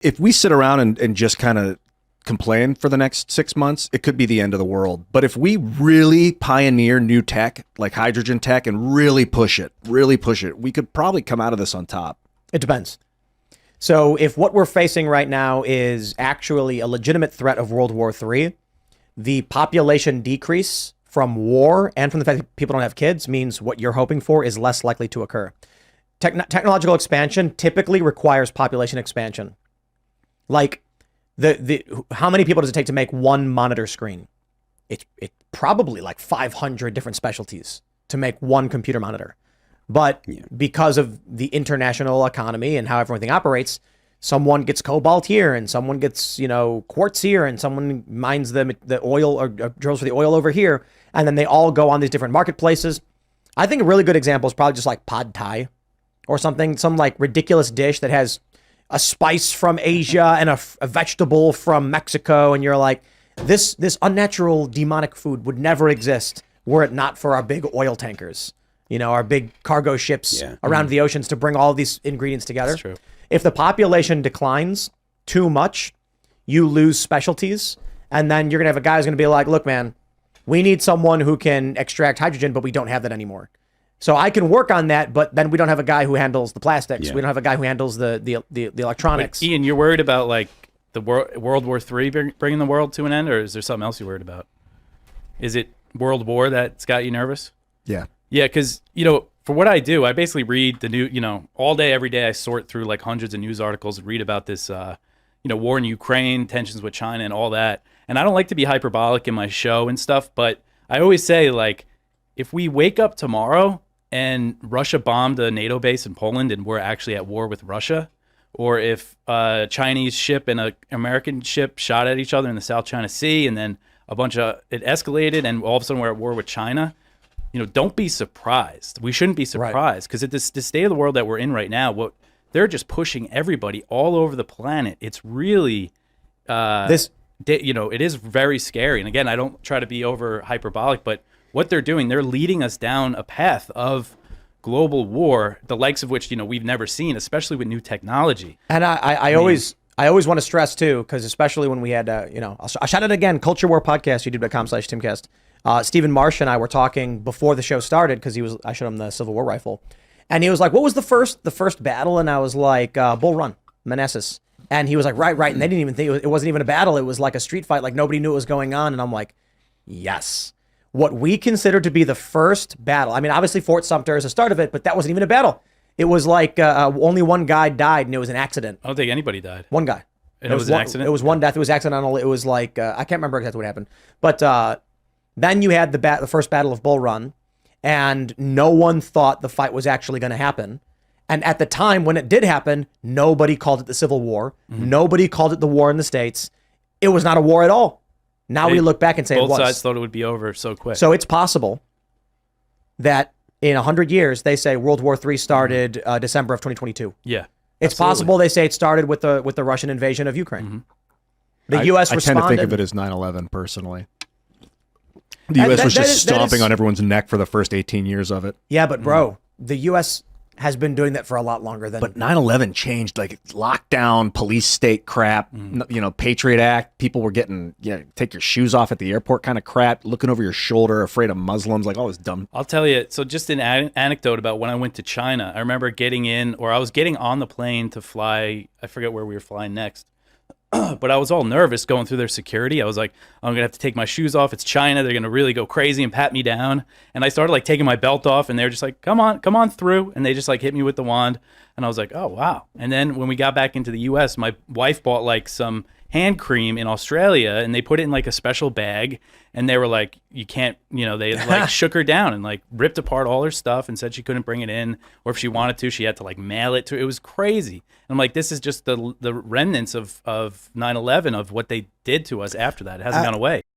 If we sit around and just kind of complain for the next 6 months, it could be the end of the world. But if we really pioneer new tech, like hydrogen tech, and really push it, we could probably come out of this on top. It depends. So if what we're facing right now is actually a legitimate threat of World War III, the population decrease from war and from the fact that people don't have kids means what you're hoping for is less likely to occur. Technological expansion typically requires population expansion. Like how many people does it take to make one monitor screen? It's probably like 500 different specialties to make one computer monitor. But because of the international economy and how everything operates, someone gets cobalt here and someone gets, quartz here and someone mines the oil or drills for the oil over here. And then they all go on these different marketplaces. I think a really good example is probably just like pad thai or something, some like ridiculous dish that has a spice from Asia and a vegetable from Mexico. And you're like, this unnatural demonic food would never exist were it not for our big oil tankers. Our big cargo ships around the oceans to bring all these ingredients together. That's true. If the population declines too much, you lose specialties. And then you're going to have a guy who's going to be like, look, man, we need someone who can extract hydrogen, but we don't have that anymore. So I can work on that, but then we don't have a guy who handles the plastics. Yeah. We don't have a guy who handles the electronics. But Ian, you're worried about like the World War III bringing the world to an end, or is there something else you're worried about? Is it World War that's got you nervous? Yeah. Yeah, because, for what I do, I basically read the new, all day, every day, I sort through like hundreds of news articles and read about this, war in Ukraine, tensions with China and all that. And I don't like to be hyperbolic in my show and stuff, but I always say, like, if we wake up tomorrow and Russia bombed a NATO base in Poland and we're actually at war with Russia, or if a Chinese ship and an American ship shot at each other in the South China Sea and then it escalated and all of a sudden we're at war with China, don't be surprised. We shouldn't be surprised because at this state of the world that we're in right now, they're just pushing everybody all over the planet. It's really, it is very scary. And again, I don't try to be over hyperbolic, but what they're doing, they're leading us down a path of global war, the likes of which, we've never seen, especially with new technology. And I always want to stress too, because especially when we had, I'll shout it again, Culture War Podcast, youtube.com/timcast. Stephen Marsh and I were talking before the show started because I showed him the Civil War rifle, and he was like, "What was the first battle?" And I was like, "Bull Run, Manassas." And he was like, "Right." And they didn't even think it wasn't even a battle. It was like a street fight. Like nobody knew what was going on. And I'm like, yes, what we consider to be the first battle. I mean, obviously Fort Sumter is the start of it, but that wasn't even a battle. It was like only one guy died, and it was an accident. I don't think anybody died. One guy. And it was an accident. It was one death. It was accidental. It was like I can't remember exactly what happened, but. Then you had the first battle of Bull Run, and no one thought the fight was actually going to happen. And at the time when it did happen, nobody called it the Civil War. Mm-hmm. Nobody called it the war in the States. It was not a war at all. Now we look back and say it was. Both sides thought it would be over so quick. So it's possible that in 100 years, they say World War III started December of 2022. Yeah. It's possible they say it started with the Russian invasion of Ukraine. Mm-hmm. The U.S. responded. I tend to think of it as 9/11 personally. The U.S. was just stomping on everyone's neck for the first 18 years of it. Yeah, but bro, the U.S. has been doing that for a lot longer than. But 9/11 changed, like lockdown, police state crap, Patriot Act. People were getting, take your shoes off at the airport kind of crap, looking over your shoulder, afraid of Muslims, like all this dumb. I'll tell you. So just an anecdote about when I went to China. I remember I was getting on the plane to fly. I forget where we were flying next. But I was all nervous going through their security. I was like, I'm going to have to take my shoes off. It's China. They're going to really go crazy and pat me down. And I started like taking my belt off, and they were just like, come on through. And they just like hit me with the wand. And I was like, oh, wow. And then when we got back into the U.S., my wife bought like some hand cream in Australia, and they put it in like a special bag. And they were like, you can't, they like shook her down and like ripped apart all her stuff and said she couldn't bring it in. Or if she wanted to, she had to like mail it to. It was crazy. And I'm like, this is just the remnants of 9/11 of what they did to us after that. It hasn't gone away.